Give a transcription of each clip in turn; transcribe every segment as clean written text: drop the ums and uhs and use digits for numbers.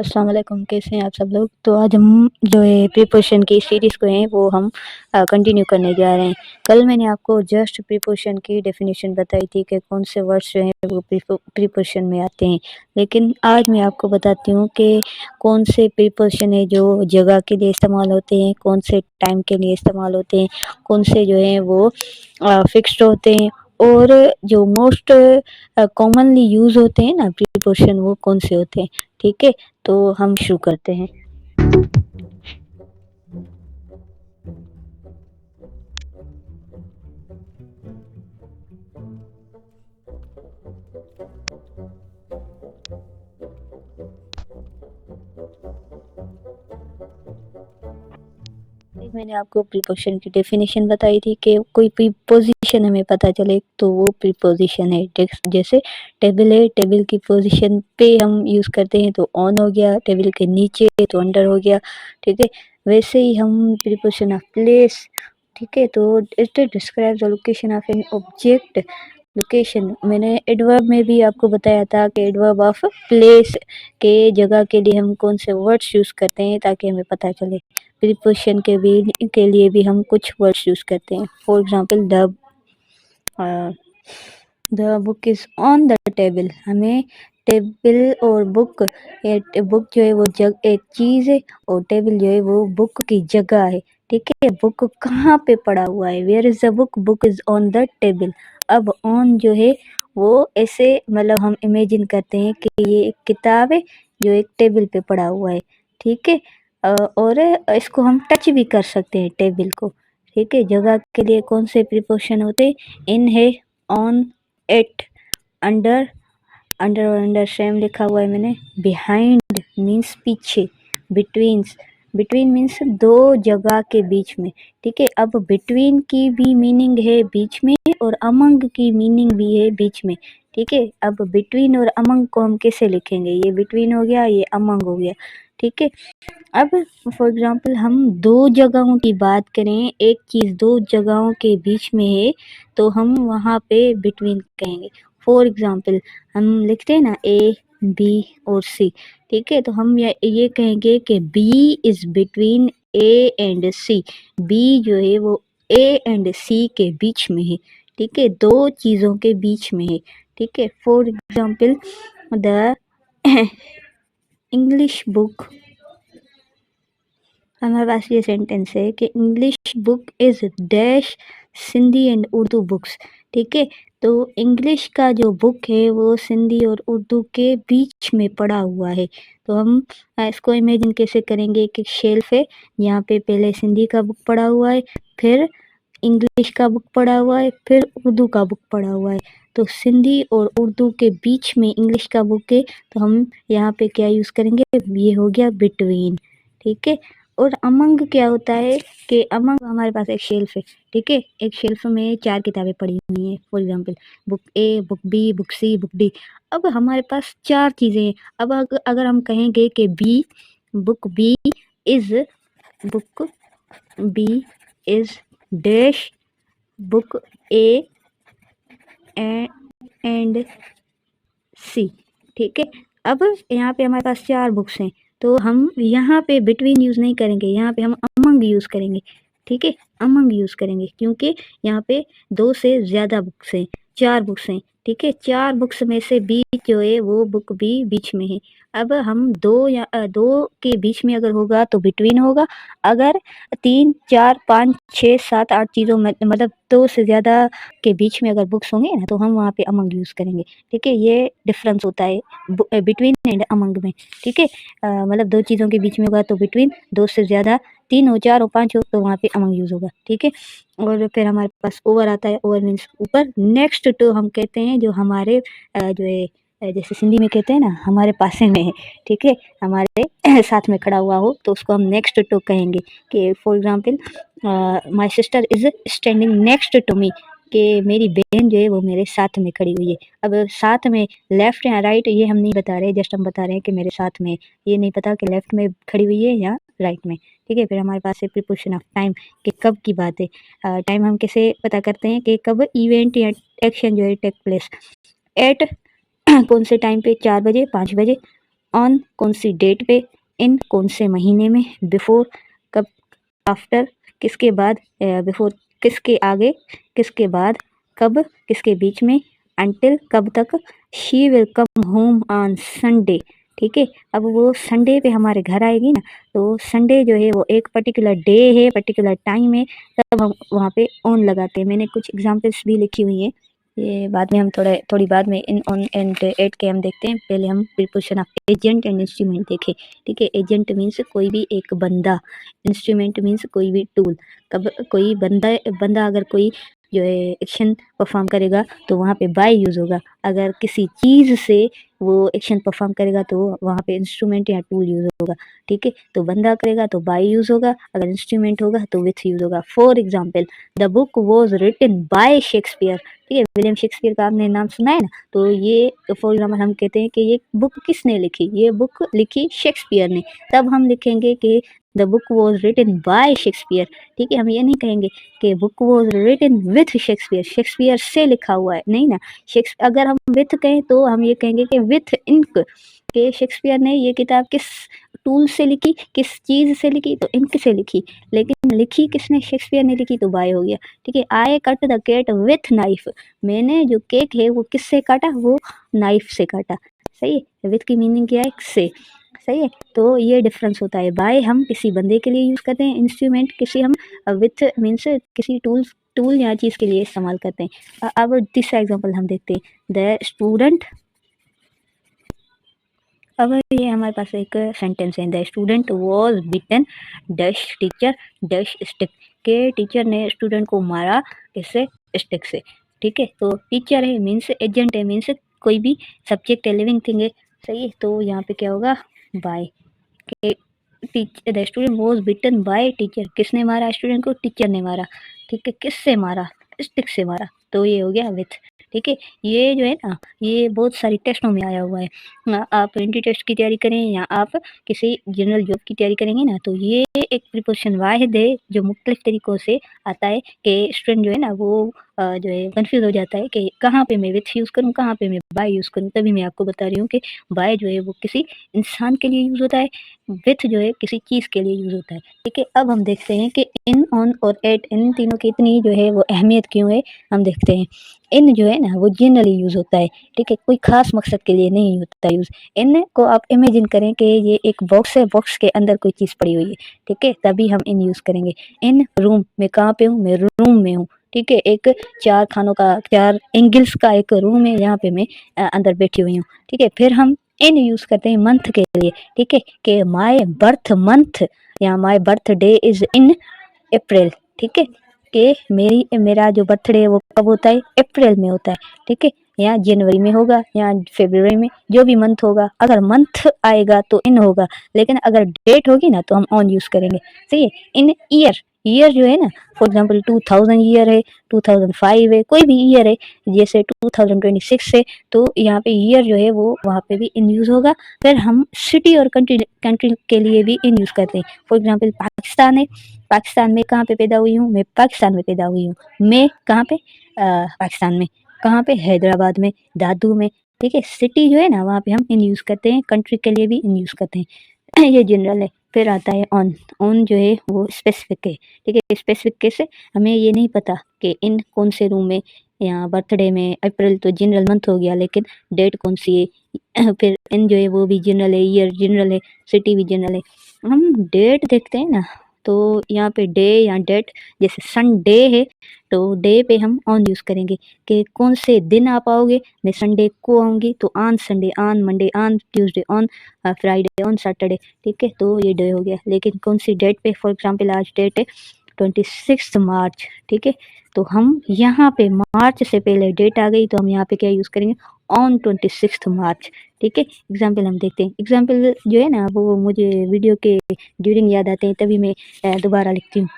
अस्सलाम वालेकुम, कैसे हैं आप सब लोग। तो आज हम जो है प्रीपोज़िशन की सीरीज़ को हैं वो हम कंटिन्यू करने जा रहे हैं। कल मैंने आपको जस्ट प्रीपोज़िशन की डेफिनेशन बताई थी कि कौन से वर्ड्स जो हैं वो प्रीपोज़िशन में आते हैं, लेकिन आज मैं आपको बताती हूँ कि कौन से प्रीपोज़िशन है जो जगह के लिए इस्तेमाल होते हैं, कौन से टाइम के लिए इस्तेमाल होते हैं, कौन से जो हैं वो फिक्स्ड होते हैं, और जो मोस्ट कॉमनली यूज़ होते हैं ना प्रीपोज़िशन, वो कौन से होते हैं। ठीक है, तो हम शुरू करते हैं। मैंने आपको प्रीपोज़िशन की डेफिनेशन बताई थी कि कोई प्रीपोज़िशन हमें पता चले तो वो प्रीपोज़िशन है। जैसे टेबल है, टेबल की पोज़ीशन पे हम यूज़ करते हैं तो ऑन हो गया, टेबल के नीचे है तो अंडर हो गया। ठीक है, वैसे ही हम प्रीपोज़िशन ऑफ प्लेस, ठीक है, तो it describe the location of an object. Location मैंने एडवर्ब में भी आपको बताया था कि एडवर्ब ऑफ प्लेस के जगह के लिए हम कौन से वर्ड्स यूज़ करते हैं ताकि हमें पता चले। प्रीपोज़िशन के लिए भी हम कुछ वर्ड्स यूज़ करते हैं। For example the book is on the table. हमें टेबल और बुक जो है वो एक चीज़ है और टेबल जो है वो बुक की जगह है। ठीक है, बुक कहाँ पे पड़ा हुआ है, where is the book, book is on the table. अब ऑन जो है वो ऐसे मतलब हम इमेजिन करते हैं कि ये एक किताब है जो एक टेबल पे पड़ा हुआ है। ठीक है, और इसको हम टच भी कर सकते हैं टेबल को। ठीक है, जगह के लिए कौन से प्रीपोज़िशन होते हैं, इन है, ऑन, एट, अंडर, अंडर और अंडर सेम लिखा हुआ है मैंने। बिहाइंड मीन्स पीछे, बिटवीन्स, बिटवीन मीन्स दो जगह के बीच में। ठीक है, अब बिटवीन की भी मीनिंग है बीच में और अमंग की मीनिंग भी है बीच में। ठीक है, अब बिटवीन और अमंग को हम कैसे लिखेंगे, ये बिटवीन हो गया, ये अमंग हो गया। ठीक है, अब फॉर एग्जांपल हम दो जगहों की बात करें, एक चीज़ दो जगहों के बीच में है तो हम वहाँ पे बिटवीन कहेंगे। फॉर एग्जांपल हम लिखते हैं ना ए, बी और सी। ठीक है, तो हम ये कहेंगे कि B is between A and C. B जो है वो ए एंड सी के बीच में है। ठीक है, दो चीज़ों के बीच में है। ठीक है, for example the English book, हमारे पास ये सेंटेंस है कि English book is dash Sindhi and Urdu books. ठीक है, तो इंग्लिश का जो बुक है वो सिंधी और उर्दू के बीच में पड़ा हुआ है। तो हम इसको इमेजिन कैसे करेंगे कि शेल्फ है, यहाँ पे पहले सिंधी का बुक पड़ा हुआ है, फिर इंग्लिश का बुक पड़ा हुआ है, फिर उर्दू का बुक पड़ा हुआ है। तो सिंधी और उर्दू के बीच में इंग्लिश का बुक है तो हम यहाँ पे क्या यूज़ करेंगे, ये हो गया बिटवीन। ठीक है, और अमंग क्या होता है कि अमंग हमारे पास एक शेल्फ है। ठीक है, एक शेल्फ में 4 किताबें पड़ी हुई हैं, for example book A, book B, book C, book D. अब हमारे पास 4 चीज़ें हैं। अब अगर हम कहेंगे कि book B is book B is dash book A and C. ठीक है, अब यहाँ पे हमारे पास 4 बुक्स हैं तो हम यहाँ पे बिटवीन यूज़ नहीं करेंगे, यहाँ पे हम अमंग यूज़ करेंगे। ठीक है, अमंग यूज़ करेंगे क्योंकि यहाँ पे 2 से ज़्यादा बुक्स हैं, 4 बुक्स हैं। ठीक है, 4 बुक्स में से बी जो है वो बुक बी बीच में है। अब हम 2 के बीच में अगर होगा तो बिटवीन होगा। अगर 3, 4, 5, 6, 7, 8 चीज़ों में मतलब 2 से ज़्यादा के बीच में अगर बुक्स होंगे ना तो हम वहाँ पे अमंग यूज़ करेंगे। ठीक है, ये डिफरेंस होता है बिटवीन एंड अमंग में। ठीक है, मतलब 2 चीज़ों के बीच में होगा तो बिटवीन, 2 से ज़्यादा, 3 हो, 4 हो, 5 हो तो वहाँ पे अमंग यूज़ होगा। ठीक है, और फिर हमारे पास ओवर आता है, ओवर मीन्स ऊपर। नेक्स्ट टू हम कहते हैं जो हमारे जो है जैसे सिंधी में कहते हैं ना हमारे पासे में है। ठीक है, हमारे साथ में खड़ा हुआ हो तो उसको हम नेक्स्ट टू कहेंगे। कि for example my sister is standing next to me, कि मेरी बहन जो है वो मेरे साथ में खड़ी हुई है। अब साथ में लेफ्ट या राइट ये हम नहीं बता रहे, जस्ट हम बता रहे हैं कि मेरे साथ में, ये नहीं पता कि लेफ्ट में खड़ी हुई है या राइट में। ठीक है, फिर हमारे पास है प्रीपोजिशन ऑफ टाइम, कि कब की बात है। टाइम हम कैसे पता करते हैं कि कब इवेंट या एक्शन जो है टेक प्लेस। एट कौन से टाइम पे, 4 बजे, 5 बजे, ऑन कौन सी डेट पे, इन कौन से महीने में, बिफोर कब, आफ्टर किसके बाद, बिफोर किसके आगे, किसके बाद, कब किसके बीच में, अंटिल कब तक, she will come home on Sunday. ठीक है, अब वो संडे पे हमारे घर आएगी ना, तो संडे जो है वो एक पर्टिकुलर डे है, पर्टिकुलर टाइम है, तब हम वहाँ पे ऑन लगाते हैं। मैंने कुछ एग्जांपल्स भी लिखी हुई हैं, ये बाद में हम थोड़ी बाद में इन ऑन एंड एट के हम देखते हैं। पहले हम preposition of agent and instrument देखें। ठीक है, एजेंट मीन्स कोई भी एक बंदा, इंस्ट्रूमेंट मीन्स कोई भी टूल। कब कोई बंदा अगर कोई जो है एक्शन परफॉर्म करेगा तो वहाँ पे बाय यूज होगा। अगर किसी चीज से वो एक्शन परफॉर्म करेगा तो वहाँ पे इंस्ट्रूमेंट या टूल यूज होगा। ठीक है, तो बंदा करेगा तो बाय यूज होगा, अगर इंस्ट्रूमेंट होगा तो विथ यूज होगा। For example, the book was written by Shakespeare. ठीक है, विलियम शेक्सपियर का आपने नाम सुना है ना, तो ये फॉर एग्जाम्पल हम कहते हैं कि ये बुक किसने लिखी, ये बुक लिखी शेक्सपियर ने, तब हम लिखेंगे कि the book was written by Shakespeare. ठीक है, हम ये नहीं कहेंगे कि book was written with Shakespeare, Shakespeare से लिखा हुआ है, नहीं ना। अगर हम विथ कहें तो हम ये कहेंगे कि विथ इंक, के शेक्सपियर ने ये किताब किस टूल से लिखी, किस चीज से लिखी, तो इंक से लिखी। लेकिन लिखी किसने, शेक्सपियर ने लिखी, तो बाय हो गया। ठीक है, I cut the cat with knife, मैंने जो केक है वो किससे काटा, वो नाइफ से काटा। सही है, विथ की मीनिंग क्या है, से। सही है, तो ये डिफरेंस होता है। बाय हम किसी बंदे के लिए यूज करते हैं, इंस्ट्रूमेंट किसी हम विथ मीन्स किसी टूल या चीज के लिए इस्तेमाल करते हैं। अब तीसरा एग्जांपल हम देखते हैं, द स्टूडेंट। अब ये हमारे पास एक सेंटेंस है, the student was beaten dash teacher dash stick, के टीचर ने स्टूडेंट को मारा किससे, स्टिक से। ठीक है, तो टीचर है मीन्स एजेंट है, मीन्स कोई भी सब्जेक्ट है, लिविंग थिंग है। सही है, तो यहाँ पे क्या होगा, by. The student was beaten by teacher, किसने मारा स्टूडेंट को, टीचर ने मारा। ठीक है, किससे मारा, स्टिक से मारा, तो ये हो गया विथ। ठीक है, ये जो है ना, ये बहुत सारी टेस्टों में आया हुआ है। आप एंट्री टेस्ट की तैयारी करें या आप किसी जनरल जॉब की तैयारी करेंगे ना, तो ये एक प्रिपोजिशन वाहिद है जो मुख्तलिफ तरीकों से आता है कि स्टूडेंट जो है ना वो जो है कंफ्यूज हो जाता है कि कहाँ पे मैं विथ यूज़ करूँ, कहाँ पे मैं बाय यूज़ करूँ। तभी मैं आपको बता रही हूँ कि बाय जो है वो किसी इंसान के लिए यूज़ होता है, विथ जो है किसी चीज़ के लिए यूज़ होता है। ठीक है, अब हम देखते हैं कि इन, ऑन और एट, इन तीनों की इतनी जो है वो अहमियत क्यों है, हम देखते हैं। इन जो है ना वो जनरली यूज़ होता है। ठीक है, कोई खास मकसद के लिए नहीं होता यूज़। इन को आप इमेजिन करें कि ये एक बॉक्स है, बॉक्स के अंदर कोई चीज़ पड़ी हुई है। ठीक है, तभी हम इन यूज़ करेंगे। इन रूम, मैं कहाँ पे हूँ, मैं रूम में हूँ। ठीक है, एक 4 खानों का, 4 एंगल्स का एक रूम है, यहाँ पे मैं अंदर बैठी हुई हूँ। ठीक है, फिर हम इन यूज़ करते हैं मंथ के लिए। ठीक है, कि माय बर्थ मंथ या माय बर्थडे इज इन अप्रैल। ठीक है, कि मेरा जो बर्थडे है वो कब होता है, अप्रैल में होता है। ठीक है, या जनवरी में होगा या फरवरी में, जो भी मंथ होगा, अगर मंथ आएगा तो इन होगा, लेकिन अगर डेट होगी ना तो हम ऑन यूज करेंगे। सही है, इन ईयर, ईयर जो है ना, फॉर एग्जांपल 2000 ईयर है, 2005 है, कोई भी ईयर है, जैसे 2026 है, तो यहाँ पे ईयर जो है वो वहाँ पे भी इन यूज होगा। फिर हम सिटी और कंट्री के लिए भी इन यूज करते हैं। फॉर एग्जांपल पाकिस्तान है, पाकिस्तान में कहाँ पे पैदा हुई हूँ, मैं पाकिस्तान में पैदा हुई हूँ। मैं कहाँ पे, पाकिस्तान में। कहाँ पे, हैदराबाद में, दादू में। ठीक है, सिटी जो है ना वहाँ पे हम इन यूज़ करते हैं, कंट्री के लिए भी इन यूज़ करते हैं। ये जनरल है। फिर आता है ऑन, ऑन जो है वो स्पेसिफिक है। ठीक है, स्पेसिफिक कैसे, हमें ये नहीं पता कि इन कौन से रूम में, या बर्थडे में, अप्रैल तो जनरल मंथ हो गया, लेकिन डेट कौन सी है। फिर इन जो है वो भी जनरल है, ईयर जनरल है, सिटी भी जनरल है। हम डेट देखते हैं ना, तो यहाँ पे डे या डेट, जैसे संडे है तो डे पे हम ऑन यूज़ करेंगे कि कौन से दिन आप आओगे। मैं संडे को आऊँगी तो on Sunday, on Monday, on Tuesday, on Friday, on Saturday. ठीक है, तो ये डे हो गया। लेकिन कौन सी डेट पे, फॉर एग्जांपल आज डेट है 26 मार्च। ठीक है, तो हम यहाँ पे मार्च से पहले डेट आ गई तो हम यहाँ पे क्या यूज़ करेंगे, ऑन 26 मार्च। ठीक है, एग्जाम्पल हम देखते हैं। एग्जाम्पल जो है ना वो मुझे वीडियो के ड्यूरिंग याद आते हैं, तभी मैं दोबारा लिखती हूँ।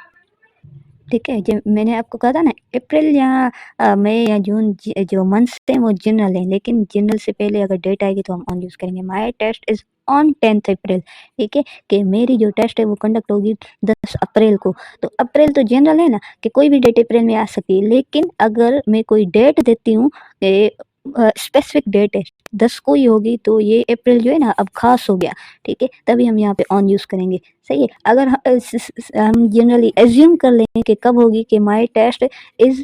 ठीक है, जब मैंने आपको कहा था ना अप्रैल या मई या जून, जो मंथ्स हैं वो जनरल हैं, लेकिन जनरल से पहले अगर डेट आएगी तो हम ऑन यूज़ करेंगे। My test is on 10th April. ठीक है, कि मेरी जो टेस्ट है वो कंडक्ट होगी 10 अप्रैल को। तो अप्रैल तो जनरल है ना, कि कोई भी डेट अप्रैल में आ सकती है, लेकिन अगर मैं कोई डेट देती हूँ, स्पेसिफिक डेट है, 10 को ही होगी तो ये अप्रैल जो है ना अब खास हो गया, ठीक है, तभी हम यहाँ पे ऑन यूज़ करेंगे, सही है। अगर हम जनरली एज्यूम कर लें कि कब होगी कि माई टेस्ट इज़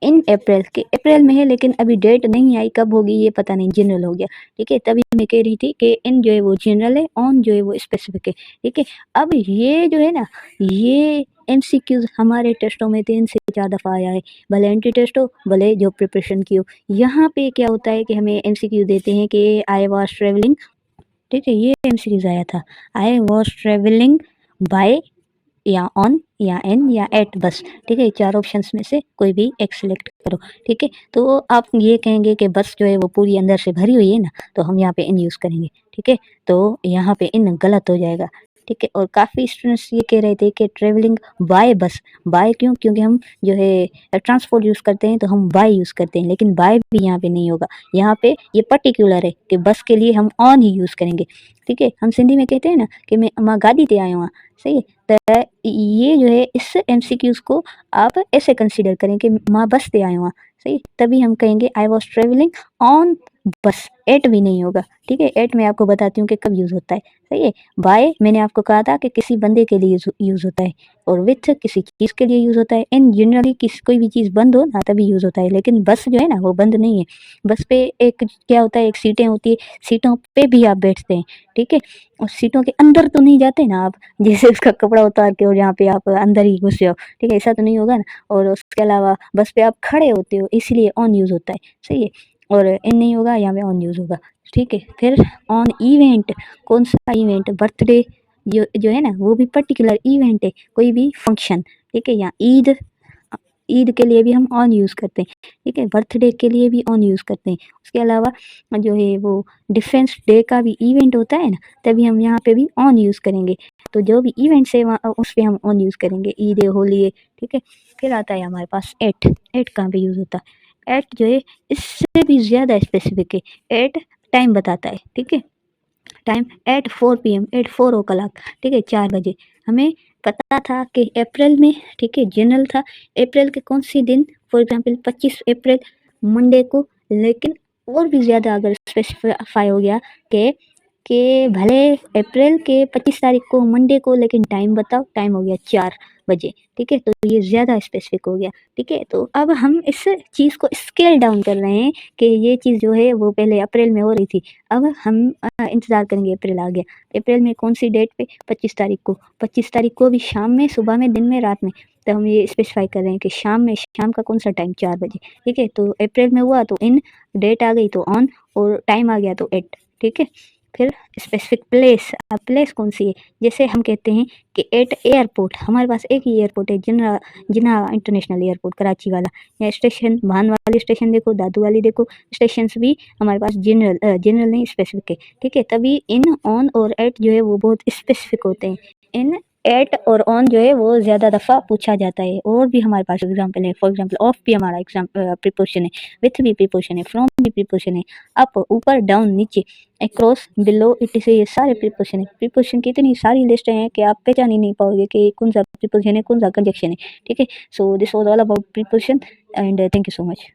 इन अप्रैल के अप्रैल में है, लेकिन अभी डेट नहीं आई, कब होगी ये पता नहीं, जनरल हो गया, ठीक है। तभी मैं कह रही थी कि इन जो है वो जनरल है, ऑन जो है वो स्पेसिफिक है, ठीक है। अब ये जो है ना, ये एमसीक्यूज हमारे टेस्टों में 3 से 4 दफ़ा आया है, भले एंटी टेस्ट हो, भले जो प्रिपरेशन की हो। यहाँ पे क्या होता है कि हमें एमसीक्यू देते हैं कि आई वाज ट्रैवलिंग, ठीक है, ये एमसीक्यूज आया था, आई वाज ट्रैवलिंग बाय या ऑन या एन या एट, बस, ठीक है। 4 ऑप्शंस में से कोई भी एक सिलेक्ट करो, ठीक है। तो आप ये कहेंगे कि बस जो है वो पूरी अंदर से भरी हुई है ना, तो हम यहाँ पे इन यूज़ करेंगे, ठीक है। तो यहाँ पे इन गलत हो जाएगा, ठीक है। और काफ़ी स्टूडेंट्स ये कह रहे थे कि ट्रैवलिंग बाय बस, बाय क्यों? क्योंकि हम जो है ट्रांसपोर्ट यूज़ करते हैं तो हम बाय यूज़ करते हैं, लेकिन बाय भी यहाँ पे नहीं होगा। यहाँ पे ये पर्टिकुलर है कि बस के लिए हम ऑन ही यूज़ करेंगे, ठीक है। हम सिंधी में कहते हैं ना कि मैं मां गाड़ी ते आयो हूँ, सही है। तो ये जो है इस एमसीक्यूज़ को आप ऐसे कंसीडर करें कि मां बस ते आयो हूँ, सही, तभी हम कहेंगे आई वाज ट्रैवलिंग ऑन बस, एट भी नहीं होगा, ठीक है। एट मैं आपको बताती हूँ कि कब यूज़ होता है, सही है। बाय मैंने आपको कहा था कि किसी बंदे के लिए यूज़ होता है, और विथ किसी चीज़ के लिए यूज़ होता है। इन जनरली किसी कोई भी चीज़ बंद हो ना तभी यूज़ होता है, लेकिन बस जो है ना वो बंद नहीं है। बस पे एक क्या होता है, एक सीटें होती है, सीटों पे भी आप बैठते हैं, ठीक है। और सीटों के अंदर तो नहीं जाते ना आप, जैसे उसका कपड़ा उतार के और यहाँ पे आप अंदर ही घुस जाओ, ठीक है, ऐसा तो नहीं होगा ना। और उसके अलावा बस पे आप खड़े होते हो, इसलिए ऑन यूज़ होता है, सही है। और इन नहीं होगा, यहाँ पे ऑन यूज़ होगा, ठीक है। फिर ऑन इवेंट, कौन सा इवेंट? बर्थडे जो है ना वो भी पर्टिकुलर इवेंट है, कोई भी फंक्शन, ठीक है। या ईद, ईद के लिए भी हम ऑन यूज़ करते हैं, ठीक है। बर्थडे के लिए भी ऑन यूज़ करते हैं। उसके अलावा जो है वो डिफेंस डे का भी इवेंट होता है ना, तभी हम यहाँ पे भी ऑन यूज़ करेंगे। तो जो भी इवेंट्स है वहाँ उस पे हम ऑन यूज़ करेंगे, ईद है, होली है, ठीक है। फिर आता है हमारे पास एट, एट कहाँ पे यूज़ होता है? एट जो है इससे भी ज़्यादा स्पेसिफिक है, एट टाइम बताता है, ठीक है। टाइम एट 4 PM, एट 4 ओ क्लॉक, ठीक है, 4 बजे। हमें पता था कि अप्रैल में, ठीक है, जनरल था, अप्रैल के कौन सी दिन, फॉर एग्जांपल 25 अप्रैल मंडे को, लेकिन और भी ज़्यादा अगर स्पेसिफाई हो गया कि भले अप्रैल के 25 तारीख को मंडे को, लेकिन टाइम बताओ, टाइम हो गया 4 बजे, ठीक है। तो ये ज़्यादा स्पेसिफिक हो गया, ठीक है। तो अब हम इस चीज़ को स्केल डाउन कर रहे हैं कि ये चीज़ जो है वो पहले अप्रैल में हो रही थी, अब हम इंतज़ार करेंगे, अप्रैल आ गया। अप्रैल में कौन सी डेट पे? 25 तारीख को, 25 तारीख को भी शाम में, सुबह में, दिन में, रात में। तो हम ये स्पेसिफाई कर रहे हैं कि शाम में, शाम का कौन सा टाइम? 4 बजे, ठीक है। तो अप्रैल में हुआ तो इन, डेट आ गई तो ऑन, और टाइम आ गया तो एट, ठीक है। फिर स्पेसिफिक प्लेस, अब प्लेस कौन सी है? जैसे हम कहते हैं कि एट एयरपोर्ट, हमारे पास एक ही एयरपोर्ट है, जिन्ना इंटरनेशनल एयरपोर्ट कराची वाला। या स्टेशन, भान वाली स्टेशन देखो, दादू वाली देखो, स्टेशंस भी हमारे पास जनरल नहीं, स्पेसिफिक है, ठीक है। तभी इन, ऑन और एट जो है वो बहुत स्पेसिफिक होते हैं। इन, एट और ऑन जो है वो ज़्यादा दफ़ा पूछा जाता है। और भी हमारे पास एग्जाम्पल है, फॉर एग्जाम्पल ऑफ भी हमारा प्रीपोजिशन है, विथ भी प्रीपोजिशन है, फ्रॉम भी प्रीपोजिशन है, अप, ऊपर, डाउन, नीचे, अक्रॉस, बिलो, इट से, ये सारे प्रीपोजिशन है। प्रीपोजिशन की इतनी सारी लिस्ट हैं कि आप पहचान ही नहीं पाओगे कि कौन सा प्रीपोजिशन है, कौन सा कंजक्शन है, ठीक है। So this was all about preposition, and thank you so much.